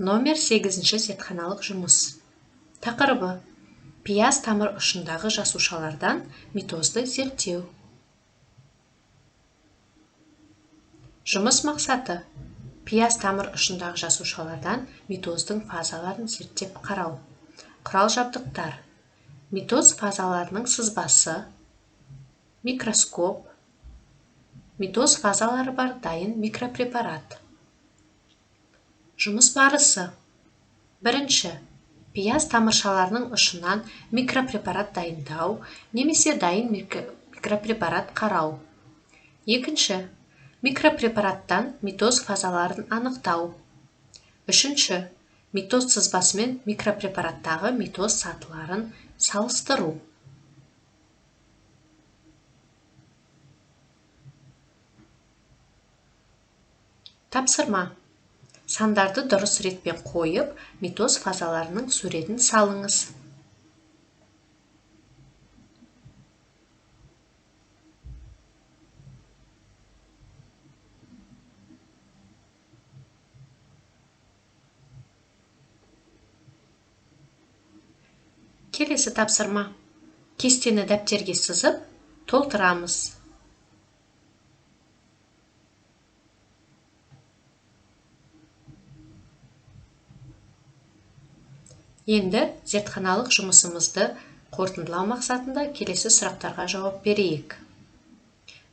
Номер 8-ші зертханалық жұмыс. Тақырыбы: пияз тамыр ұшындағы жасушалардан митозды зерттеу. Жұмыс мақсаты: пияз тамыр ұшындағы жасушалардан митоздың фазаларын зерттеп қарау. Құрал жабдықтар: митоз фазаларының сызбасы, микроскоп, митоз фазалары бар дайын микропрепарат. Жұмыс барысы: бірінші, пияз тамыршаларының ұшынан микропрепарат дайындау немесе дайын микропрепарат қарау. Екінші, микропрепараттан митоз фазаларын анықтау. Үшінші, митоз сызбасы мен микропрепараттағы митоз сатыларын салыстыру. Тапсырма: сандарды дұрыс ретпен қойып, митоз фазаларының суретін салыңыз. Келесі тапсырма: кестені дәптерге сызып, толтырамыз. Енді зертханалық жұмысымызды қорытындылау мақсатында келесі сұрақтарға жауап берейік.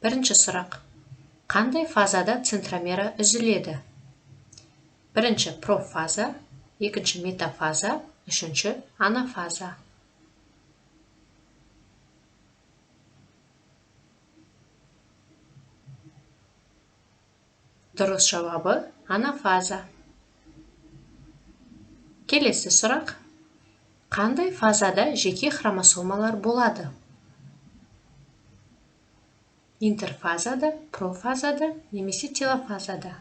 Бірінші сұрақ: қандай фазада центромера үзіледі? Бірінші профаза, екінші метафаза, үшінші анафаза. Дұрыс жауабы анафаза. Келесі сұрақ: қандай фазада жеке хромосомалар болады? Интерфазада, профазада немесе телофазада?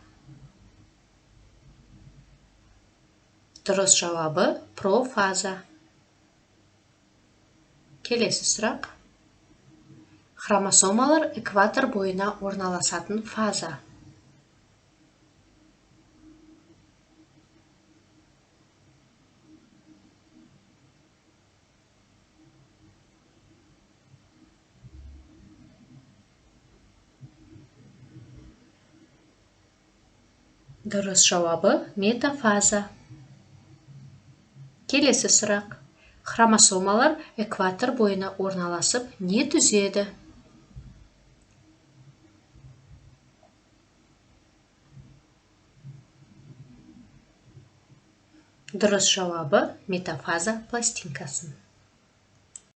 Дұрыс жауабы профаза. Келесі сұрақ: хромосомалар экватор бойына орналасатын фаза. Дұрыс жауабы метафаза. Келесі сұрақ: хромосомалар экватор бойына орналасып не түзеді? Дұрыс жауабы метафаза пластинкасын.